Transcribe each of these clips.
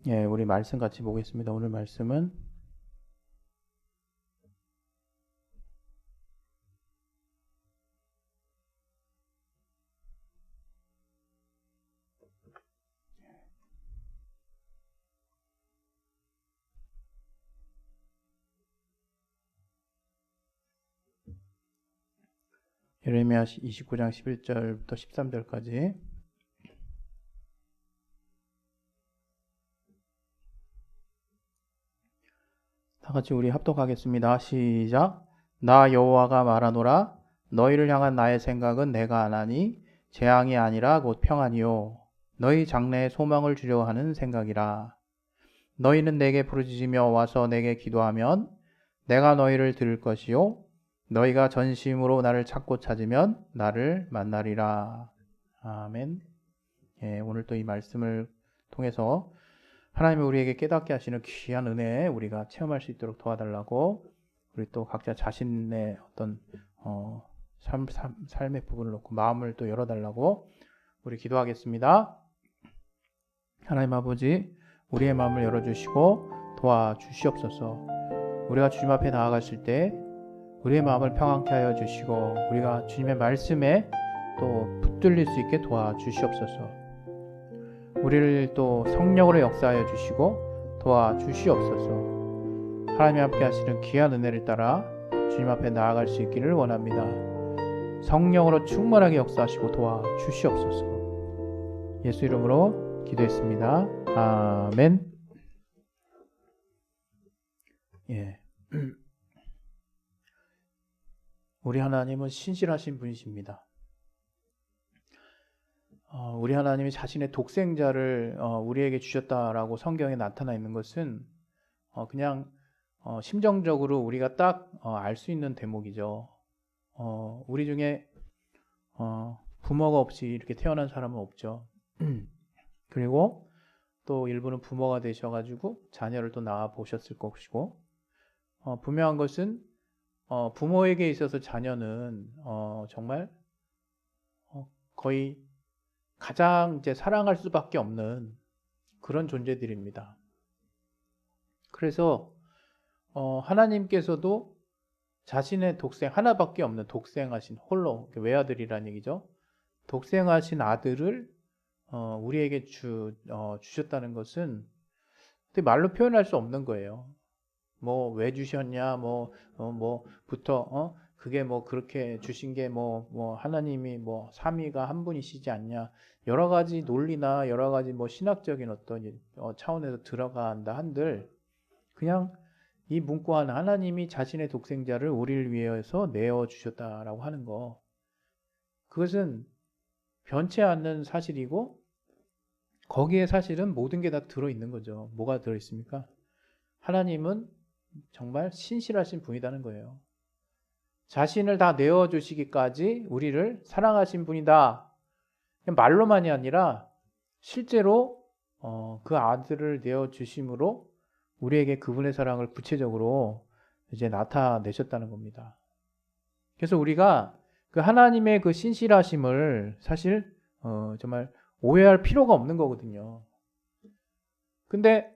예, 우리 말씀 같이 보겠습니다. 오늘 말씀은 예레미야 29장 11절부터 13절까지. 다 같이 우리 합독하겠습니다. 시작. 나 여호와가 말하노라. 너희를 향한 나의 생각은 내가 안하니 재앙이 아니라 곧 평안이요 너희 장래에 소망을 주려 하는 생각이라. 너희는 내게 부르짖으며 와서 내게 기도하면 내가 너희를 들을 것이요 너희가 전심으로 나를 찾고 찾으면 나를 만나리라. 아멘. 예, 오늘 또 이 말씀을 통해서 하나님이 우리에게 깨닫게 하시는 귀한 은혜 우리가 체험할 수 있도록 도와달라고, 우리 또 각자 자신의 어떤 삶의 부분을 놓고 마음을 또 열어달라고 우리 기도하겠습니다. 하나님 아버지, 우리의 마음을 열어주시고 도와주시옵소서. 우리가 주님 앞에 나아갔을 때 우리의 마음을 평안케 하여 주시고 우리가 주님의 말씀에 또 붙들릴 수 있게 도와주시옵소서. 우리를 또 성령으로 역사하여 주시고 도와주시옵소서. 하나님 함께 하시는 귀한 은혜를 따라 주님 앞에 나아갈 수 있기를 원합니다. 성령으로 충만하게 역사하시고 도와주시옵소서. 예수 이름으로 기도했습니다. 아멘. 예. 우리 하나님은 신실하신 분이십니다. 우리 하나님이 자신의 독생자를 우리에게 주셨다라고 성경에 나타나 있는 것은 그냥 심정적으로 우리가 딱 알 수 있는 대목이죠. 우리 중에 부모가 없이 이렇게 태어난 사람은 없죠. 그리고 또 일부는 부모가 되셔가지고 자녀를 또 낳아 보셨을 것이고, 분명한 것은 부모에게 있어서 자녀는 정말 거의 가장 이제 사랑할 수밖에 없는 그런 존재들입니다. 그래서 하나님께서도 자신의 독생, 하나밖에 없는 독생하신 홀로 외아들이라는 얘기죠. 독생하신 아들을 우리에게 주셨다는 것은 말로 표현할 수 없는 거예요. 뭐 왜 주셨냐, 그게 뭐 그렇게 주신 게 하나님이 삼위가 한 분이시지 않냐, 여러 가지 논리나 여러 가지 신학적인 어떤 차원에서 들어간다 한들, 그냥 이 문구 하나, 하나님이 자신의 독생자를 우리를 위해서 내어 주셨다라고 하는 거, 그것은 변치 않는 사실이고 거기에 사실은 모든 게 다 들어있는 거죠. 뭐가 들어있습니까? 하나님은 정말 신실하신 분이라는 거예요. 자신을 다 내어주시기까지 우리를 사랑하신 분이다. 말로만이 아니라 실제로 그 아들을 내어주심으로 우리에게 그분의 사랑을 구체적으로 이제 나타내셨다는 겁니다. 그래서 우리가 그 하나님의 그 신실하심을 사실 정말 오해할 필요가 없는 거거든요. 근데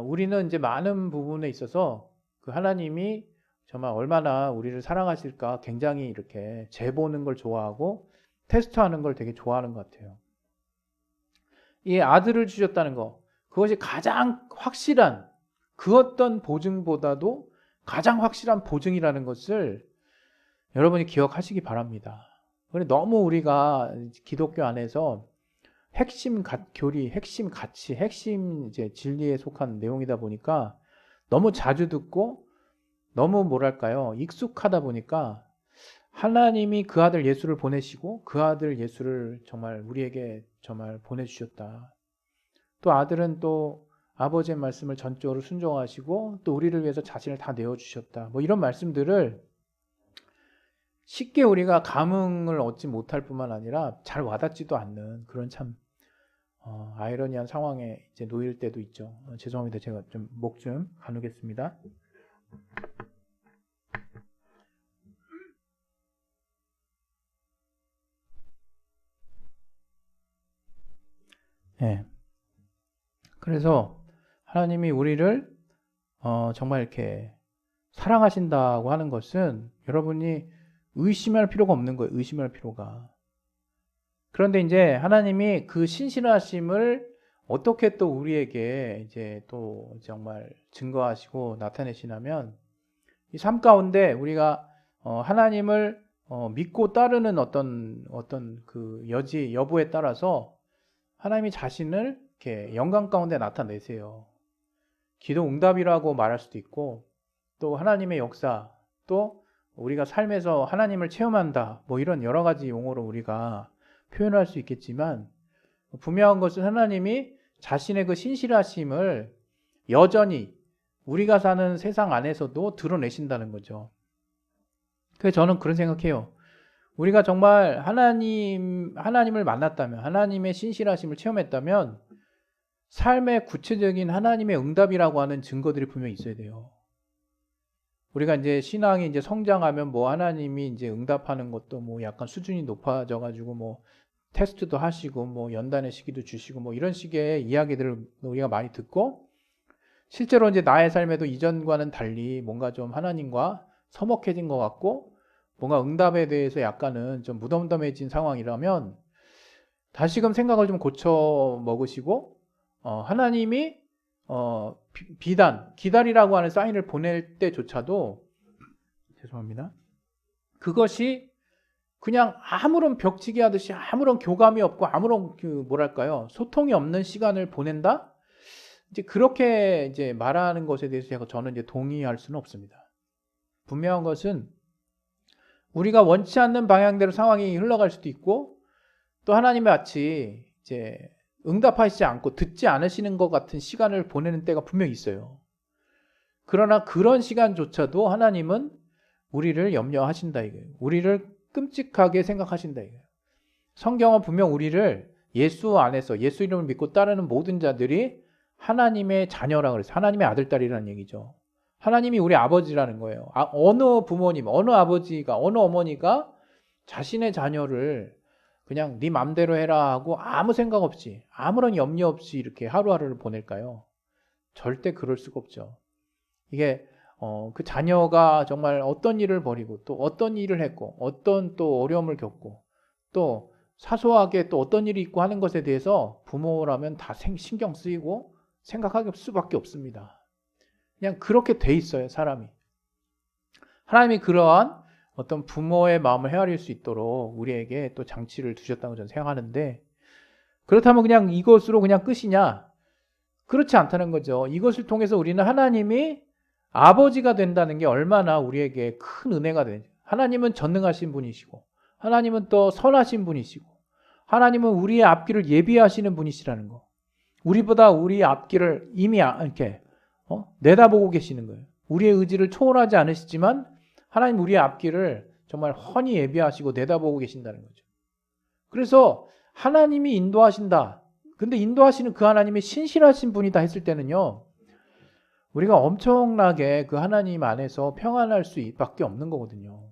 우리는 이제 많은 부분에 있어서 그 하나님이 정말 얼마나 우리를 사랑하실까 굉장히 이렇게 재보는 걸 좋아하고 테스트하는 걸 되게 좋아하는 것 같아요. 이 아들을 주셨다는 거, 그것이 가장 확실한, 그 어떤 보증보다도 가장 확실한 보증이라는 것을 여러분이 기억하시기 바랍니다. 너무 우리가 기독교 안에서 핵심 교리, 핵심 가치, 핵심 이제 진리에 속한 내용이다 보니까 너무 자주 듣고 너무 익숙하다 보니까 하나님이 그 아들 예수를 보내시고 그 아들 예수를 정말 우리에게 정말 보내주셨다. 또 아들은 또 아버지의 말씀을 전적으로 순종하시고 또 우리를 위해서 자신을 다 내어주셨다. 이런 말씀들을 쉽게 우리가 감흥을 얻지 못할 뿐만 아니라 잘 와닿지도 않는 그런 참 아이러니한 상황에 이제 놓일 때도 있죠. 죄송합니다. 제가 좀 목 좀 가누겠습니다. 네. 그래서 하나님이 우리를 정말 이렇게 사랑하신다고 하는 것은 여러분이 의심할 필요가 없는 거예요. 의심할 필요가. 그런데 이제 하나님이 그 신실하심을 어떻게 또 우리에게 이제 또 정말 증거하시고 나타내시냐면 이 삶 가운데 우리가 하나님을 믿고 따르는 어떤 그 여부에 따라서 하나님이 자신을 이렇게 영광 가운데 나타내세요. 기도 응답이라고 말할 수도 있고 또 하나님의 역사 또 우리가 삶에서 하나님을 체험한다 뭐 이런 여러 가지 용어로 우리가 표현할 수 있겠지만 분명한 것은 하나님이 자신의 그 신실하심을 여전히 우리가 사는 세상 안에서도 드러내신다는 거죠. 그래서 저는 그런 생각해요. 우리가 정말 하나님을 만났다면, 하나님의 신실하심을 체험했다면, 삶의 구체적인 하나님의 응답이라고 하는 증거들이 분명히 있어야 돼요. 우리가 이제 신앙이 이제 성장하면 뭐 하나님이 이제 응답하는 것도 뭐 약간 수준이 높아져가지고 뭐 테스트도 하시고 뭐 연단의 시기도 주시고 뭐 이런 식의 이야기들을 우리가 많이 듣고 실제로 이제 나의 삶에도 이전과는 달리 뭔가 좀 하나님과 서먹해진 것 같고 뭔가 응답에 대해서 약간은 좀 무덤덤해진 상황이라면 다시금 생각을 좀 고쳐 먹으시고 하나님이 비단 기다리라고 하는 사인을 보낼 때조차도 죄송합니다. 그것이 그냥 아무런 벽치기 하듯이 아무런 교감이 없고 아무런 소통이 없는 시간을 보낸다? 이제 그렇게 이제 말하는 것에 대해서 저는 이제 동의할 수는 없습니다. 분명한 것은 우리가 원치 않는 방향대로 상황이 흘러갈 수도 있고 또 하나님의 같이 이제 응답하시지 않고 듣지 않으시는 것 같은 시간을 보내는 때가 분명히 있어요. 그러나 그런 시간조차도 하나님은 우리를 염려하신다 이거예요. 우리를 끔찍하게 생각하신다 이거예요. 성경은 분명 우리를 예수 안에서 예수 이름을 믿고 따르는 모든 자들이 하나님의 자녀라고 그랬어요. 하나님의 아들, 딸이라는 얘기죠. 하나님이 우리 아버지라는 거예요. 어느 부모님, 어느 아버지가, 어느 어머니가 자신의 자녀를 그냥 네 맘대로 해라 하고 아무 생각 없이, 아무런 염려 없이 이렇게 하루하루를 보낼까요? 절대 그럴 수가 없죠. 이게 그 자녀가 정말 어떤 일을 벌이고 또 어떤 일을 했고 어떤 또 어려움을 겪고 또 사소하게 또 어떤 일이 있고 하는 것에 대해서 부모라면 다 신경 쓰이고 생각할 수밖에 없습니다. 그냥 그렇게 돼 있어요, 사람이. 하나님이 그러한 어떤 부모의 마음을 헤아릴 수 있도록 우리에게 또 장치를 두셨다고 저는 생각하는데 그렇다면 그냥 이것으로 그냥 끝이냐? 그렇지 않다는 거죠. 이것을 통해서 우리는 하나님이 아버지가 된다는 게 얼마나 우리에게 큰 은혜가 되는지. 하나님은 전능하신 분이시고 하나님은 또 선하신 분이시고 하나님은 우리의 앞길을 예비하시는 분이시라는 거. 우리보다 우리 앞길을 이미 이렇게 내다보고 계시는 거예요. 우리의 의지를 초월하지 않으시지만 하나님 우리의 앞길을 정말 훤히 예비하시고 내다보고 계신다는 거죠. 그래서 하나님이 인도하신다. 근데 인도하시는 그 하나님이 신실하신 분이다 했을 때는요. 우리가 엄청나게 그 하나님 안에서 평안할 수밖에 없는 거거든요.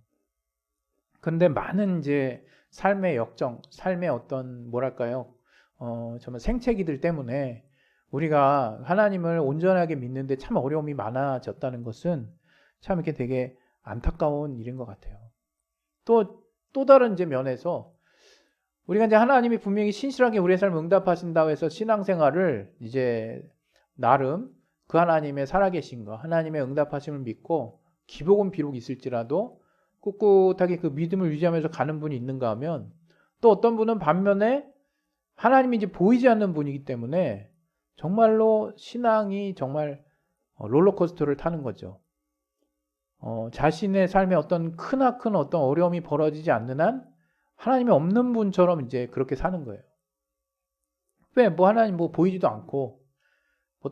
그런데 많은 이제 삶의 역정, 삶의 어떤 정말 생채기들 때문에 우리가 하나님을 온전하게 믿는데 참 어려움이 많아졌다는 것은 참 이렇게 되게 안타까운 일인 것 같아요. 또 다른 이제 면에서 우리가 이제 하나님이 분명히 신실하게 우리의 삶을 응답하신다고 해서 신앙생활을 이제 나름 그 하나님의 살아계신 거, 하나님의 응답하심을 믿고 기복은 비록 있을지라도 꿋꿋하게 그 믿음을 유지하면서 가는 분이 있는가 하면 또 어떤 분은 반면에 하나님이 이제 보이지 않는 분이기 때문에 정말로 신앙이 정말 롤러코스터를 타는 거죠. 자신의 삶에 어떤 크나큰 어떤 어려움이 벌어지지 않는 한 하나님이 없는 분처럼 이제 그렇게 사는 거예요. 왜? 하나님 보이지도 않고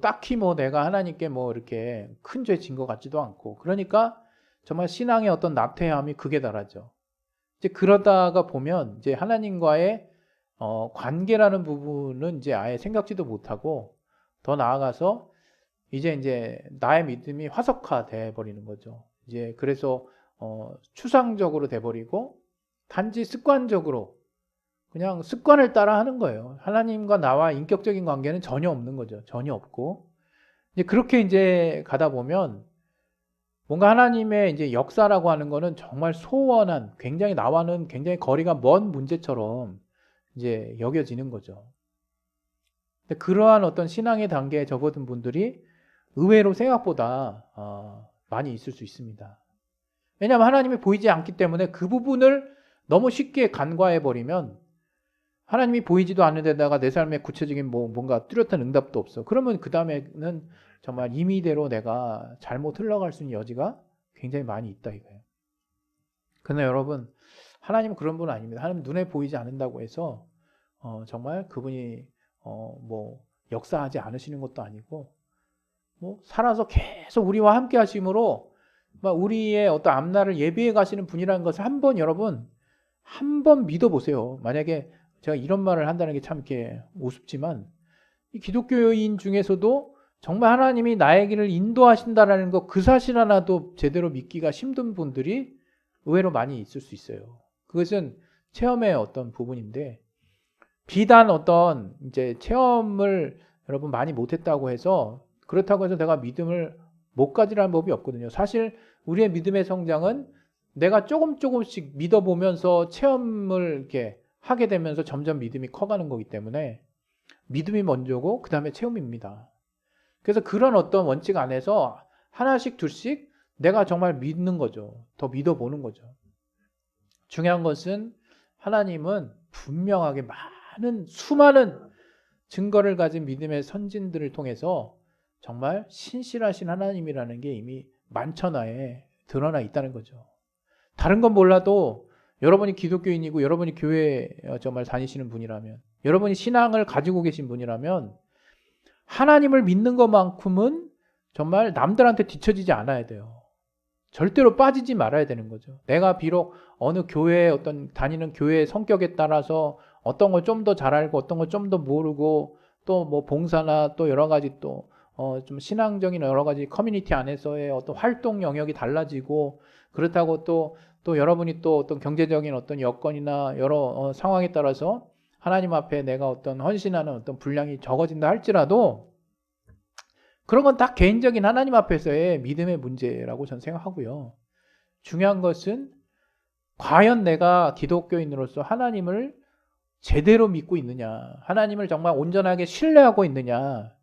딱히 내가 하나님께 이렇게 큰 죄 진 것 같지도 않고 그러니까 정말 신앙의 어떤 나태함이 극에 달하죠. 이제 그러다가 보면 이제 하나님과의 관계라는 부분은 이제 아예 생각지도 못하고 더 나아가서 이제 나의 믿음이 화석화돼 버리는 거죠. 이제 그래서 추상적으로 돼 버리고 단지 습관적으로 그냥 습관을 따라 하는 거예요. 하나님과 나와 인격적인 관계는 전혀 없는 거죠. 전혀 없고 이제 그렇게 이제 가다 보면 뭔가 하나님의 이제 역사라고 하는 거는 정말 소원한 굉장히 나와는 굉장히 거리가 먼 문제처럼 이제 여겨지는 거죠. 근데 그러한 어떤 신앙의 단계에 접어든 분들이 의외로 생각보다 많이 있을 수 있습니다. 왜냐하면 하나님이 보이지 않기 때문에 그 부분을 너무 쉽게 간과해 버리면 하나님이 보이지도 않는 데다가 내 삶에 구체적인 뭔가 뚜렷한 응답도 없어. 그러면 그 다음에는 정말 임의대로 내가 잘못 흘러갈 수 있는 여지가 굉장히 많이 있다 이거예요. 그러나 여러분, 하나님은 그런 분은 아닙니다. 하나님 눈에 보이지 않는다고 해서 정말 그분이 뭐 역사하지 않으시는 것도 아니고 뭐 살아서 계속 우리와 함께 하심으로 막 우리의 어떤 앞날을 예비해 가시는 분이라는 것을 한번 여러분 한번 믿어보세요. 만약에 제가 이런 말을 한다는 게 참 이렇게 우습지만 이 기독교인 중에서도 정말 하나님이 나의 길을 인도하신다라는 것 그 사실 하나도 제대로 믿기가 힘든 분들이 의외로 많이 있을 수 있어요. 그것은 체험의 어떤 부분인데 비단 어떤 이제 체험을 여러분 많이 못했다고 해서 그렇다고 해서 내가 믿음을 못 가지라는 법이 없거든요. 사실 우리의 믿음의 성장은 내가 조금씩 믿어보면서 체험을 이렇게 하게 되면서 점점 믿음이 커가는 거기 때문에 믿음이 먼저고 그 다음에 체험입니다. 그래서 그런 어떤 원칙 안에서 하나씩 둘씩 내가 정말 믿는 거죠. 더 믿어보는 거죠. 중요한 것은 하나님은 분명하게 수많은 증거를 가진 믿음의 선진들을 통해서 정말 신실하신 하나님이라는 게 이미 만천하에 드러나 있다는 거죠. 다른 건 몰라도 여러분이 기독교인이고 여러분이 교회에 정말 다니시는 분이라면 여러분이 신앙을 가지고 계신 분이라면 하나님을 믿는 것만큼은 정말 남들한테 뒤처지지 않아야 돼요. 절대로 빠지지 말아야 되는 거죠. 내가 비록 어느 교회에 어떤 다니는 교회의 성격에 따라서 어떤 걸 좀 더 잘 알고 어떤 걸 좀 더 모르고 또 뭐 봉사나 또 여러 가지 또 좀 신앙적인 여러 가지 커뮤니티 안에서의 어떤 활동 영역이 달라지고 그렇다고 또 여러분이 또 어떤 경제적인 어떤 여건이나 여러 상황에 따라서 하나님 앞에 내가 어떤 헌신하는 어떤 분량이 적어진다 할지라도 그런 건 다 개인적인 하나님 앞에서의 믿음의 문제라고 저는 생각하고요. 중요한 것은 과연 내가 기독교인으로서 하나님을 제대로 믿고 있느냐, 하나님을 정말 온전하게 신뢰하고 있느냐,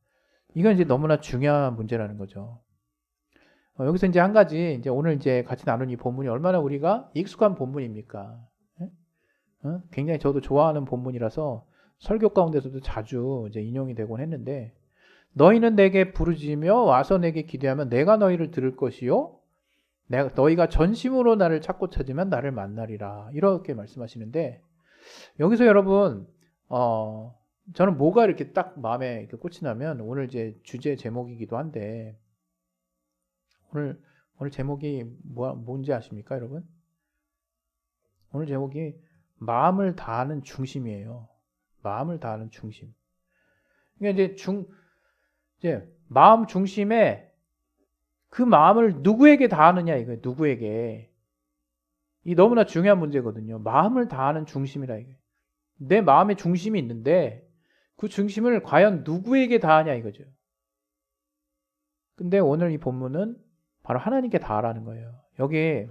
이건 이제 너무나 중요한 문제라는 거죠. 여기서 이제 한 가지, 이제 오늘 이제 같이 나눈 이 본문이 얼마나 우리가 익숙한 본문입니까? 굉장히 저도 좋아하는 본문이라서 설교 가운데서도 자주 이제 인용이 되곤 했는데, 너희는 내게 부르짖으며 와서 내게 기도하면 내가 너희를 들을 것이요 너희가 전심으로 나를 찾고 찾으면 나를 만나리라 이렇게 말씀하시는데 여기서 여러분 저는 뭐가 이렇게 딱 마음에 이렇게 꽂히냐면 오늘 이제 주제 제목이기도 한데 오늘 제목이 뭔지 아십니까 여러분? 오늘 제목이 마음을 다하는 중심이에요. 마음을 다하는 중심. 그러니까 이제 마음 중심에 그 마음을 누구에게 다하느냐 이거예요. 누구에게. 이 너무나 중요한 문제거든요. 마음을 다하는 중심이라 이거예요. 내 마음의 중심이 있는데 그 중심을 과연 누구에게 다하냐 이거죠. 근데 오늘 이 본문은 바로 하나님께 다하라는 거예요. 여기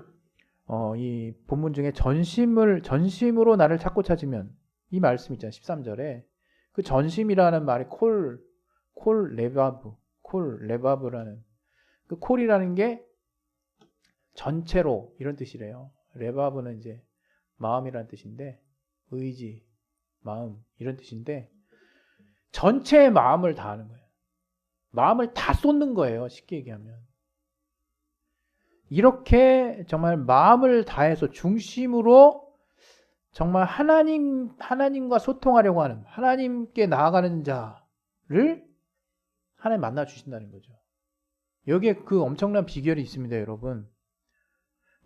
이 본문 중에 전심으로 나를 찾고 찾으면 이 말씀 있잖아요. 13절에 그 전심이라는 말이 콜레바브라는 그 콜이라는 게 전체로 이런 뜻이래요. 레바브는 이제 마음이라는 뜻인데 의지, 마음 이런 뜻인데 전체의 마음을 다하는 거예요. 마음을 다 쏟는 거예요. 쉽게 얘기하면. 이렇게 정말 마음을 다해서 중심으로 정말 하나님과 소통하려고 하는 하나님께 나아가는 자를 하나님 만나 주신다는 거죠. 여기에 그 엄청난 비결이 있습니다, 여러분.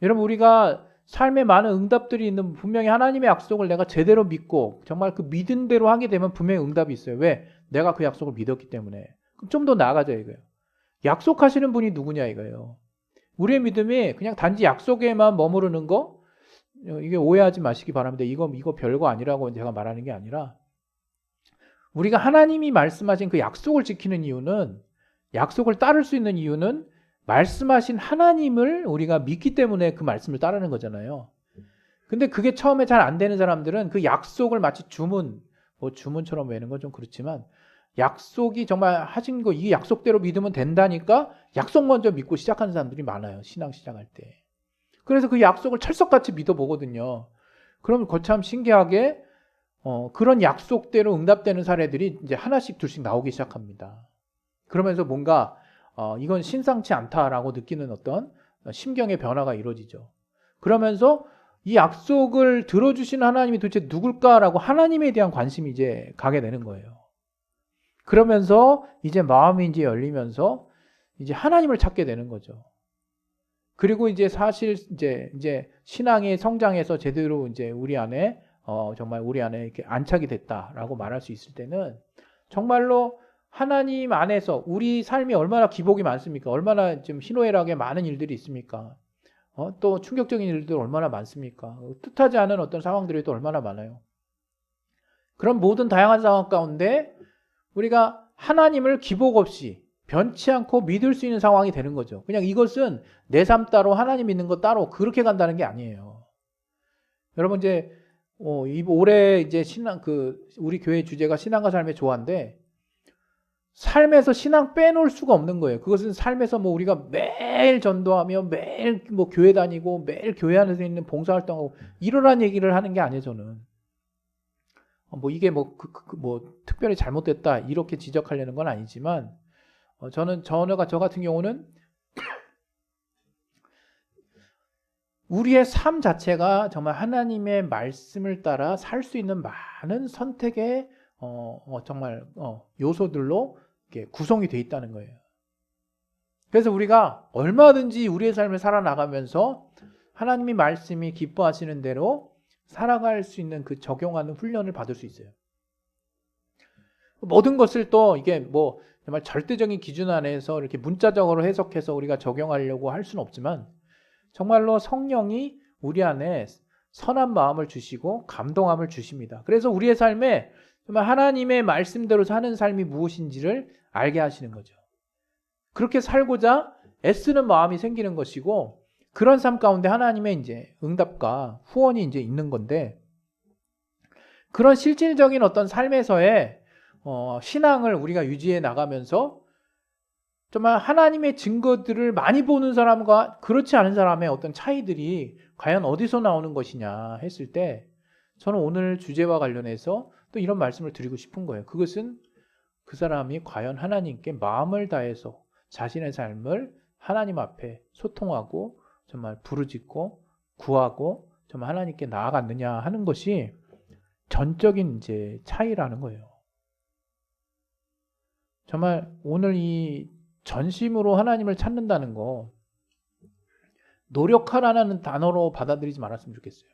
여러분 우리가 삶에 많은 응답들이 있는 분명히 하나님의 약속을 내가 제대로 믿고 정말 그 믿은 대로 하게 되면 분명히 응답이 있어요. 왜? 내가 그 약속을 믿었기 때문에. 그럼 좀 더 나아가자 이거예요. 약속하시는 분이 누구냐 이거예요. 우리의 믿음이 그냥 단지 약속에만 머무르는 거 이게 오해하지 마시기 바랍니다. 이거 별거 아니라고 제가 말하는 게 아니라 우리가 하나님이 말씀하신 그 약속을 지키는 이유는 약속을 따를 수 있는 이유는 말씀하신 하나님을 우리가 믿기 때문에 그 말씀을 따르는 거잖아요. 근데 그게 처음에 잘 안 되는 사람들은 그 약속을 마치 주문, 뭐 주문처럼 외는 건 좀 그렇지만 약속이 정말 하신 거 이 약속대로 믿으면 된다니까 약속 먼저 믿고 시작하는 사람들이 많아요. 신앙 시작할 때. 그래서 그 약속을 철석같이 믿어보거든요. 그러면 거참 신기하게 그런 약속대로 응답되는 사례들이 이제 하나씩 둘씩 나오기 시작합니다. 그러면서 뭔가 이건 신상치 않다라고 느끼는 어떤 심경의 변화가 이루어지죠. 그러면서 이 약속을 들어주신 하나님이 도대체 누굴까라고 하나님에 대한 관심이 이제 가게 되는 거예요. 그러면서 이제 마음이 이제 열리면서 이제 하나님을 찾게 되는 거죠. 그리고 이제 사실 이제 신앙의 성장에서 제대로 이제 우리 안에 정말 우리 안에 이렇게 안착이 됐다라고 말할 수 있을 때는 정말로 하나님 안에서 우리 삶이 얼마나 기복이 많습니까? 얼마나 좀 희노애락에 많은 일들이 있습니까? 또 충격적인 일들 얼마나 많습니까? 뜻하지 않은 어떤 상황들이 또 얼마나 많아요. 그런 모든 다양한 상황 가운데 우리가 하나님을 기복 없이 변치 않고 믿을 수 있는 상황이 되는 거죠. 그냥 이것은 내 삶 따로 하나님 믿는 거 따로 그렇게 간다는 게 아니에요. 여러분 이제 올해 이제 우리 교회 주제가 신앙과 삶의 조화인데 삶에서 신앙 빼놓을 수가 없는 거예요. 그것은 삶에서 뭐 우리가 매일 전도하며 매일 뭐 교회 다니고 매일 교회 안에서 있는 봉사활동하고 이러란 얘기를 하는 게 아니에요, 저는. 뭐 이게 뭐 특별히 잘못됐다 이렇게 지적하려는 건 아니지만 저 같은 경우는 우리의 삶 자체가 정말 하나님의 말씀을 따라 살 수 있는 많은 선택의 정말 요소들로 이렇게 구성이 돼 있다는 거예요. 그래서 우리가 얼마든지 우리의 삶을 살아나가면서 하나님의 말씀이 기뻐하시는 대로 살아갈 수 있는 그 적용하는 훈련을 받을 수 있어요. 모든 것을 또 이게 뭐 정말 절대적인 기준 안에서 이렇게 문자적으로 해석해서 우리가 적용하려고 할 수는 없지만 정말로 성령이 우리 안에 선한 마음을 주시고 감동함을 주십니다. 그래서 우리의 삶에 정말 하나님의 말씀대로 사는 삶이 무엇인지를 알게 하시는 거죠. 그렇게 살고자 애쓰는 마음이 생기는 것이고 그런 삶 가운데 하나님의 이제 응답과 후원이 이제 있는 건데 그런 실질적인 어떤 삶에서의 신앙을 우리가 유지해 나가면서 정말 하나님의 증거들을 많이 보는 사람과 그렇지 않은 사람의 어떤 차이들이 과연 어디서 나오는 것이냐 했을 때 저는 오늘 주제와 관련해서 또 이런 말씀을 드리고 싶은 거예요. 그것은 그 사람이 과연 하나님께 마음을 다해서 자신의 삶을 하나님 앞에 소통하고 정말 부르짖고 구하고 정말 하나님께 나아갔느냐 하는 것이 전적인 이제 차이라는 거예요. 정말 오늘 이 전심으로 하나님을 찾는다는 거 노력하라는 단어로 받아들이지 말았으면 좋겠어요.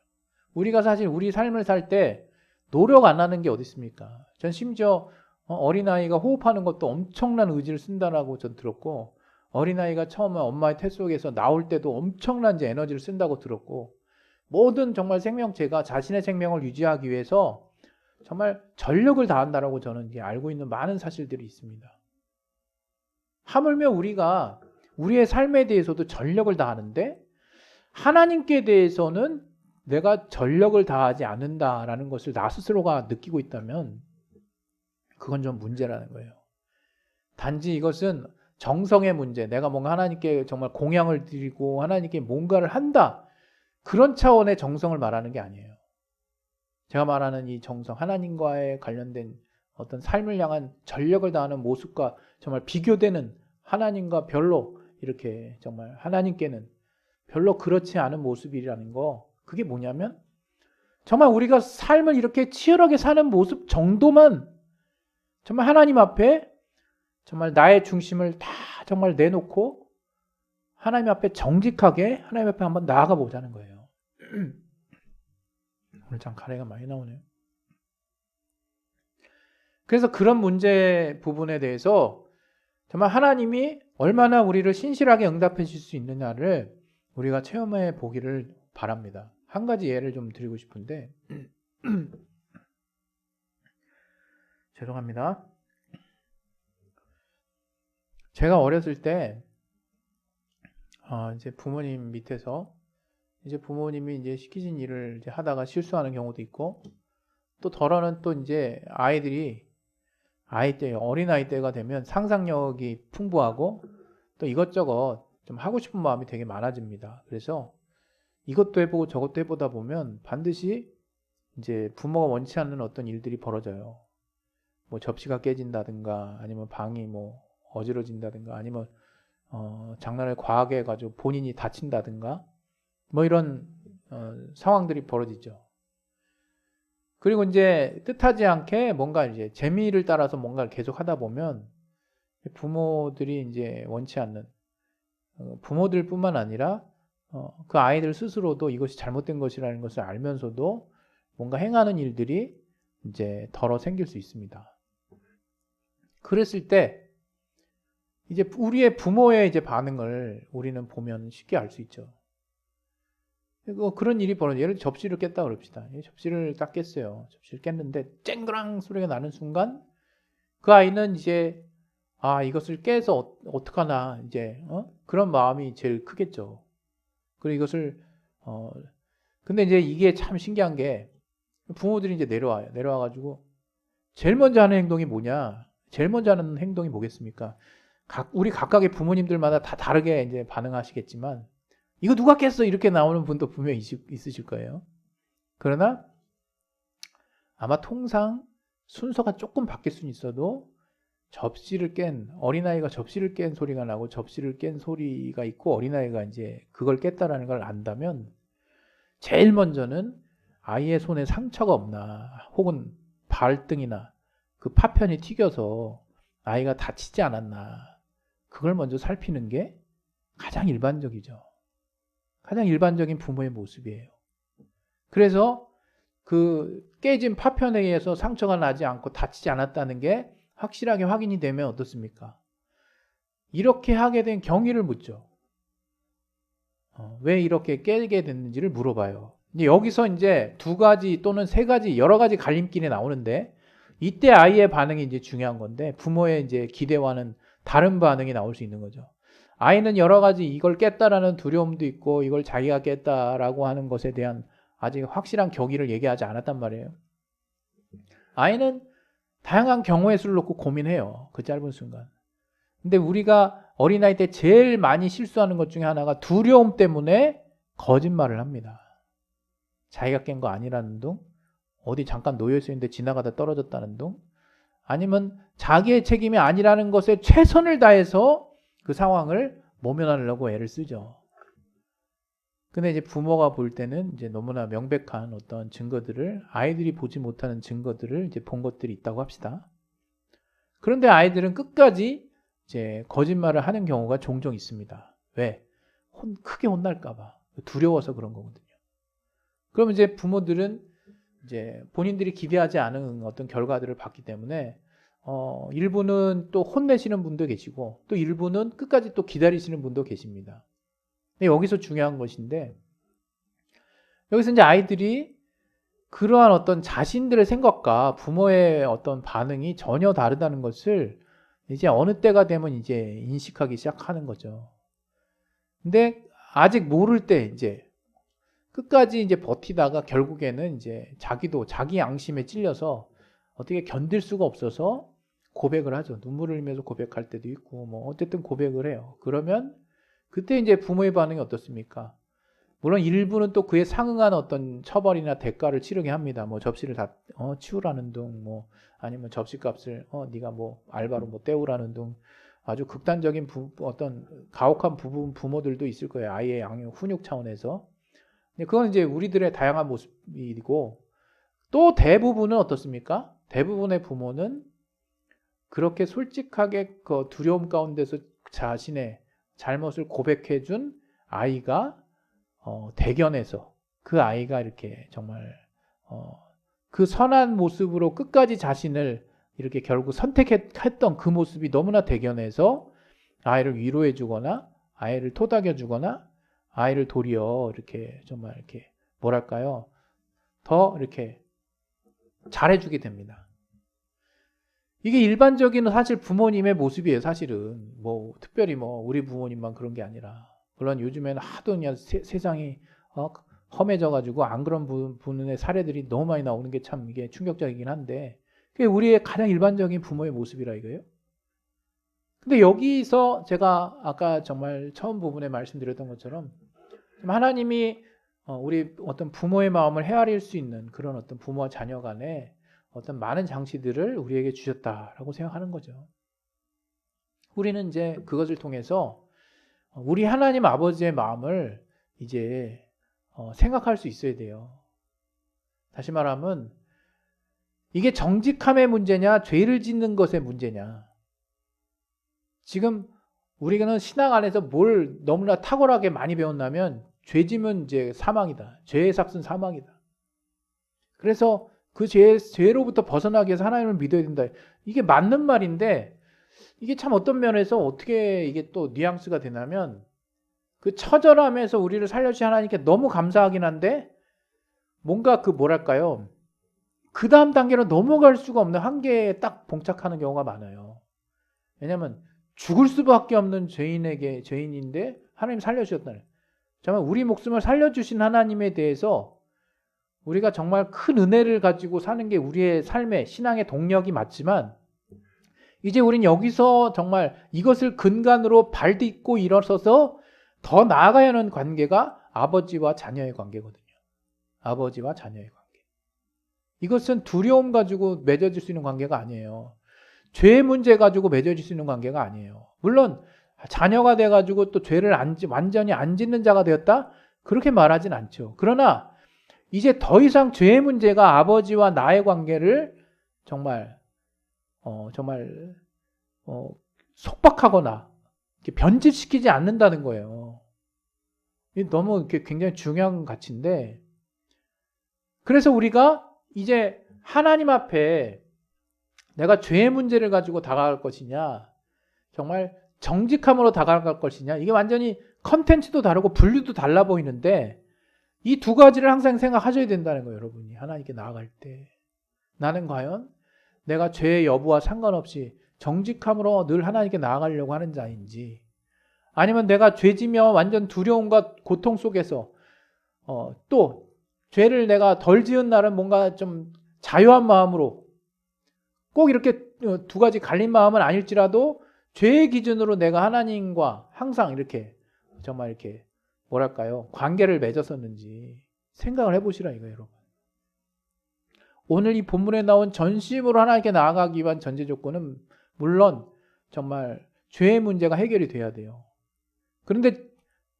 우리가 사실 우리 삶을 살 때 노력 안 하는 게 어디 있습니까? 전 심지어 어린아이가 호흡하는 것도 엄청난 의지를 쓴다라고 전 들었고 어린아이가 처음에 엄마의 태 속에서 나올 때도 엄청난 이제 에너지를 쓴다고 들었고 모든 정말 생명체가 자신의 생명을 유지하기 위해서 정말 전력을 다한다라고 저는 이제 알고 있는 많은 사실들이 있습니다. 하물며 우리가 우리의 삶에 대해서도 전력을 다하는데 하나님께 대해서는 내가 전력을 다하지 않는다라는 것을 나 스스로가 느끼고 있다면 그건 좀 문제라는 거예요. 단지 이것은 정성의 문제, 내가 뭔가 하나님께 정말 공양을 드리고 하나님께 뭔가를 한다 그런 차원의 정성을 말하는 게 아니에요. 제가 말하는 이 정성, 하나님과의 관련된 어떤 삶을 향한 전력을 다하는 모습과 정말 비교되는 하나님과 별로 이렇게 정말 하나님께는 별로 그렇지 않은 모습이라는 거 그게 뭐냐면 정말 우리가 삶을 이렇게 치열하게 사는 모습 정도만 정말 하나님 앞에 정말 나의 중심을 다 정말 내놓고 하나님 앞에 정직하게 하나님 앞에 한번 나아가 보자는 거예요. 오늘 참 가래가 많이 나오네요. 그래서 그런 문제 부분에 대해서 정말 하나님이 얼마나 우리를 신실하게 응답해 주실 수 있느냐를 우리가 체험해 보기를 바랍니다. 한 가지 예를 좀 드리고 싶은데 죄송합니다. 제가 어렸을 때 이제 부모님 밑에서 이제 부모님이 이제 시키신 일을 이제 하다가 실수하는 경우도 있고, 또 덜어는 또 이제 아이 때 어린아이 때가 되면 상상력이 풍부하고 또 이것저것 좀 하고 싶은 마음이 되게 많아집니다. 그래서 이것도 해보고 저것도 해보다 보면 반드시 이제 부모가 원치 않는 어떤 일들이 벌어져요. 뭐 접시가 깨진다든가, 아니면 방이 뭐 어지러진다든가, 아니면 장난을 과하게 해가지고 본인이 다친다든가, 뭐 이런 상황들이 벌어지죠. 그리고 이제 뜻하지 않게 뭔가 이제 재미를 따라서 뭔가를 계속 하다 보면 부모들이 이제 원치 않는, 부모들뿐만 아니라 그 아이들 스스로도 이것이 잘못된 것이라는 것을 알면서도 뭔가 행하는 일들이 이제 덜어 생길 수 있습니다. 그랬을 때 이제 우리의 부모의 이제 반응을 우리는 보면 쉽게 알 수 있죠. 그런 일이 벌어져요. 예를 들어 접시를 깼다 그럽시다. 접시를 딱 깼어요. 접시를 깼는데 쨍그랑 소리가 나는 순간 그 아이는 이제 이것을 깨서 어떡하나 이제 그런 마음이 제일 크겠죠. 그리고 이것을 근데 이제 이게 참 신기한 게 부모들이 이제 내려와요. 내려와가지고 제일 먼저 하는 행동이 뭐냐? 제일 먼저 하는 행동이 뭐겠습니까? 우리 각각의 부모님들마다 다 다르게 이제 반응하시겠지만 이거 누가 깼어? 이렇게 나오는 분도 분명히 있으실 거예요. 그러나 아마 통상 순서가 조금 바뀔 수는 있어도 어린아이가 접시를 깬 소리가 나고 접시를 깬 소리가 있고 어린아이가 이제 그걸 깼다라는 걸 안다면 제일 먼저는 아이의 손에 상처가 없나, 혹은 발등이나 그 파편이 튀겨서 아이가 다치지 않았나, 그걸 먼저 살피는 게 가장 일반적이죠. 가장 일반적인 부모의 모습이에요. 그래서 그 깨진 파편에 의해서 상처가 나지 않고 다치지 않았다는 게 확실하게 확인이 되면 어떻습니까? 이렇게 하게 된 경위를 묻죠. 왜 이렇게 깨게 됐는지를 물어봐요. 여기서 이제 두 가지 또는 세 가지 여러 가지 갈림길이 나오는데 이때 아이의 반응이 이제 중요한 건데 부모의 이제 기대와는 다른 반응이 나올 수 있는 거죠. 아이는 여러 가지 이걸 깼다라는 두려움도 있고 이걸 자기가 깼다라고 하는 것에 대한 아직 확실한 경위를 얘기하지 않았단 말이에요. 아이는 다양한 경우의 수를 놓고 고민해요. 그 짧은 순간. 근데 우리가 어린아이 때 제일 많이 실수하는 것 중에 하나가 두려움 때문에 거짓말을 합니다. 자기가 깬 거 아니라는 둥, 어디 잠깐 놓여있어 있는데 지나가다 떨어졌다는 둥, 아니면 자기의 책임이 아니라는 것에 최선을 다해서 그 상황을 모면하려고 애를 쓰죠. 근데 이제 부모가 볼 때는 이제 너무나 명백한 어떤 증거들을, 아이들이 보지 못하는 증거들을 이제 본 것들이 있다고 합시다. 그런데 아이들은 끝까지 이제 거짓말을 하는 경우가 종종 있습니다. 왜? 크게 혼날까봐. 두려워서 그런 거거든요. 그러면 이제 부모들은 이제 본인들이 기대하지 않은 어떤 결과들을 봤기 때문에 일부는 또 혼내시는 분도 계시고 또 일부는 끝까지 또 기다리시는 분도 계십니다. 근데 여기서 중요한 것인데, 여기서 이제 아이들이 그러한 어떤 자신들의 생각과 부모의 어떤 반응이 전혀 다르다는 것을 이제 어느 때가 되면 이제 인식하기 시작하는 거죠. 근데 아직 모를 때 이제 끝까지 이제 버티다가 결국에는 이제 자기도 자기 양심에 찔려서 어떻게 견딜 수가 없어서 고백을 하죠. 눈물을 흘리면서 고백할 때도 있고 뭐 어쨌든 고백을 해요. 그러면 그때 이제 부모의 반응이 어떻습니까? 물론 일부는 또 그에 상응한 어떤 처벌이나 대가를 치르게 합니다. 뭐 접시를 다 치우라는 둥, 뭐 아니면 접시값을 네가 뭐 알바로 뭐 떼우라는 둥, 아주 극단적인 어떤 가혹한 부모들도 있을 거예요. 아이의 양육 훈육 차원에서. 그건 이제 우리들의 다양한 모습이고, 또 대부분은 어떻습니까? 대부분의 부모는 그렇게 솔직하게 그 두려움 가운데서 자신의 잘못을 고백해준 아이가 대견해서 그 아이가 이렇게 정말 그 선한 모습으로 끝까지 자신을 이렇게 결국 선택했던 그 모습이 너무나 대견해서 아이를 위로해 주거나 아이를 토닥여 주거나 아이를 도리어 이렇게 정말 이렇게 뭐랄까요? 더 이렇게 잘해주게 됩니다. 이게 일반적인 사실 부모님의 모습이에요. 사실은 뭐 특별히 뭐 우리 부모님만 그런 게 아니라, 물론 요즘에는 하도 그냥 세상이 험해져 가지고 안 그런 분의 사례들이 너무 많이 나오는 게 참 이게 충격적이긴 한데, 그게 우리의 가장 일반적인 부모의 모습이라 이거예요. 근데 여기서 제가 아까 정말 처음 부분에 말씀드렸던 것처럼 하나님이 우리 어떤 부모의 마음을 헤아릴 수 있는 그런 어떤 부모와 자녀 간에 어떤 많은 장치들을 우리에게 주셨다라고 생각하는 거죠. 우리는 이제 그것을 통해서 우리 하나님 아버지의 마음을 이제 생각할 수 있어야 돼요. 다시 말하면 이게 정직함의 문제냐, 죄를 짓는 것의 문제냐. 지금 우리는 신앙 안에서 뭘 너무나 탁월하게 많이 배웠냐면, 죄지면 이제 사망이다. 죄의 삭은 사망이다. 그래서 그 죄로부터 벗어나기 위해서 하나님을 믿어야 된다. 이게 맞는 말인데, 이게 참 어떤 면에서 어떻게 이게 또 뉘앙스가 되냐면, 그 처절함에서 우리를 살려주신 하나님께 너무 감사하긴 한데, 뭔가 그 뭐랄까요, 그 다음 단계로 넘어갈 수가 없는 한계에 딱 봉착하는 경우가 많아요. 왜냐하면 죽을 수밖에 없는 죄인인데 하나님 살려주셨다는, 정말 우리 목숨을 살려주신 하나님에 대해서 우리가 정말 큰 은혜를 가지고 사는 게 우리의 삶의 신앙의 동력이 맞지만, 이제 우린 여기서 정말 이것을 근간으로 발딛고 일어서서 더 나아가야 하는 관계가 아버지와 자녀의 관계거든요. 아버지와 자녀의 관계. 이것은 두려움 가지고 맺어질 수 있는 관계가 아니에요. 죄 문제 가지고 맺어질 수 있는 관계가 아니에요. 물론 자녀가 돼가지고 또 죄를 완전히 안 짓는 자가 되었다? 그렇게 말하진 않죠. 그러나 이제 더 이상 죄의 문제가 아버지와 나의 관계를 정말 속박하거나 변질시키지 않는다는 거예요. 이게 너무 굉장히 중요한 가치인데, 그래서 우리가 이제 하나님 앞에 내가 죄의 문제를 가지고 다가갈 것이냐, 정말 정직함으로 다가갈 것이냐, 이게 완전히 컨텐츠도 다르고 분류도 달라 보이는데, 이 두 가지를 항상 생각하셔야 된다는 거예요. 여러분이 하나님께 나아갈 때 나는 과연 내가 죄의 여부와 상관없이 정직함으로 늘 하나님께 나아가려고 하는 자인지, 아니면 내가 죄지며 완전 두려움과 고통 속에서 또 죄를 내가 덜 지은 날은 뭔가 좀 자유한 마음으로, 꼭 이렇게 두 가지 갈린 마음은 아닐지라도 죄의 기준으로 내가 하나님과 항상 이렇게 정말 이렇게 뭐랄까요, 관계를 맺었었는지 생각을 해보시라 이거예요, 여러분. 오늘 이 본문에 나온 전심으로 하나님께 나아가기 위한 전제 조건은 물론 정말 죄의 문제가 해결이 돼야 돼요. 그런데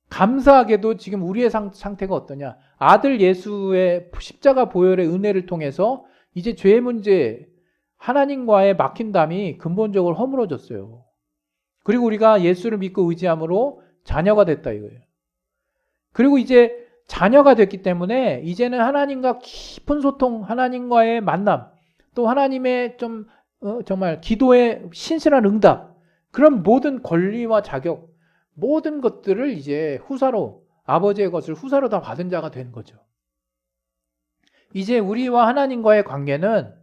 감사하게도 지금 우리의 상태가 어떠냐, 아들 예수의 십자가 보혈의 은혜를 통해서 이제 죄의 문제, 하나님과의 막힌담이 근본적으로 허물어졌어요. 그리고 우리가 예수를 믿고 의지함으로 자녀가 됐다 이거예요. 그리고 이제 자녀가 됐기 때문에 이제는 하나님과 깊은 소통, 하나님과의 만남, 또 하나님의 좀 정말 기도의 신실한 응답, 그런 모든 권리와 자격, 모든 것들을 이제 후사로, 아버지의 것을 후사로 다 받은 자가 된 거죠. 이제 우리와 하나님과의 관계는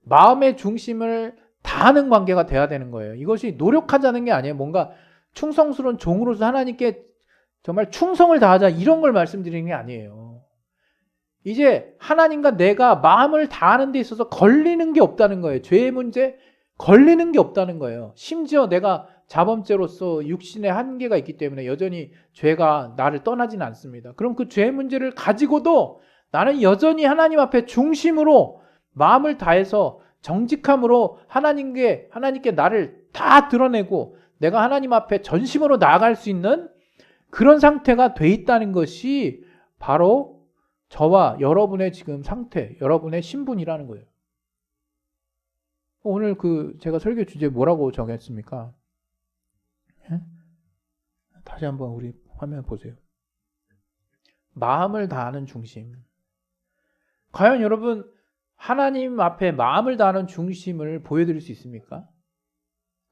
마음의 중심을 다하는 관계가 돼야 되는 거예요. 이것이 노력하자는 게 아니에요. 뭔가 충성스러운 종으로서 하나님께 정말 충성을 다하자, 이런 걸 말씀드리는 게 아니에요. 이제 하나님과 내가 마음을 다하는 데 있어서 걸리는 게 없다는 거예요. 죄의 문제 걸리는 게 없다는 거예요. 심지어 내가 자범죄로서 육신의 한계가 있기 때문에 여전히 죄가 나를 떠나지는 않습니다. 그럼 그 죄의 문제를 가지고도 나는 여전히 하나님 앞에 중심으로 마음을 다해서 정직함으로 하나님께 나를 다 드러내고 내가 하나님 앞에 전심으로 나아갈 수 있는 그런 상태가 돼 있다는 것이 바로 저와 여러분의 지금 상태, 여러분의 신분이라는 거예요. 오늘 제가 설교 주제 뭐라고 정했습니까? 다시 한번 우리 화면 보세요. 마음을 다하는 중심. 과연 여러분 하나님 앞에 마음을 다하는 중심을 보여드릴 수 있습니까?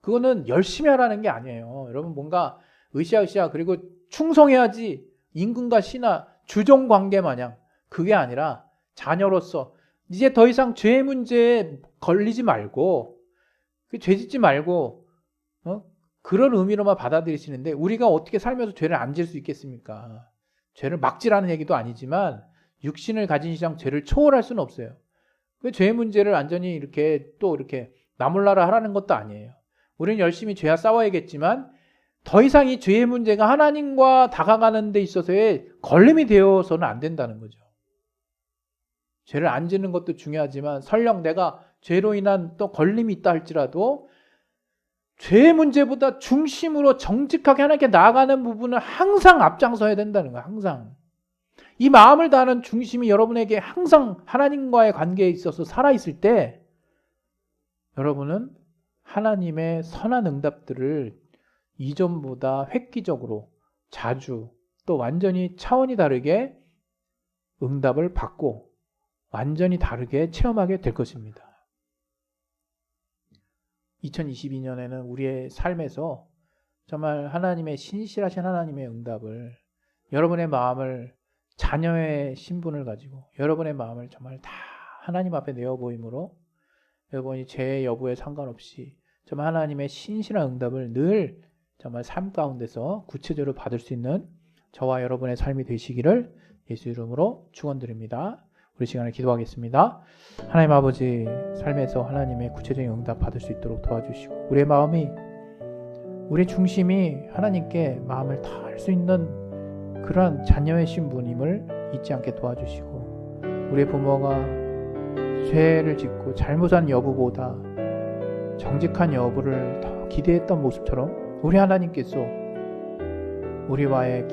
그거는 열심히 하라는 게 아니에요. 여러분 뭔가 으쌰으쌰 그리고 충성해야지, 임금과 신하 주종관계 마냥, 그게 아니라 자녀로서 이제 더 이상 죄의 문제에 걸리지 말고 그 죄 짓지 말고 그런 의미로만 받아들이시는데 우리가 어떻게 살면서 죄를 안 질 수 있겠습니까? 죄를 막지라는 얘기도 아니지만 육신을 가진 이상 죄를 초월할 수는 없어요. 그 죄의 문제를 완전히 이렇게 또 이렇게 나몰라라 하라는 것도 아니에요. 우리는 열심히 죄와 싸워야겠지만 더 이상 이 죄의 문제가 하나님과 다가가는 데 있어서의 걸림이 되어서는 안 된다는 거죠. 죄를 안 짓는 것도 중요하지만 설령 내가 죄로 인한 또 걸림이 있다 할지라도 죄의 문제보다 중심으로 정직하게 하나님께 나아가는 부분은 항상 앞장서야 된다는 거예요. 항상. 이 마음을 다하는 중심이 여러분에게 항상 하나님과의 관계에 있어서 살아있을 때 여러분은 하나님의 선한 응답들을 이전보다 획기적으로 자주 또 완전히 차원이 다르게 응답을 받고 완전히 다르게 체험하게 될 것입니다. 2022년에는 우리의 삶에서 정말 하나님의 신실하신 하나님의 응답을 여러분의 마음을 자녀의 신분을 가지고 여러분의 마음을 정말 다 하나님 앞에 내어보임으로 여러분이 죄 여부에 상관없이 정말 하나님의 신실한 응답을 늘 정말 삶 가운데서 구체적으로 받을 수 있는 저와 여러분의 삶이 되시기를 예수 이름으로 축원드립니다. 우리 시간을 기도하겠습니다. 하나님 아버지, 삶에서 하나님의 구체적인 응답 받을 수 있도록 도와주시고 우리의 마음이, 우리 중심이 하나님께 마음을 다할 수 있는 그러한 자녀의 신분임을 잊지 않게 도와주시고 우리의 부모가 죄를 짓고 잘못한 여부보다 정직한 여부를 더 기대했던 모습처럼 우리 하나님께서 우리와의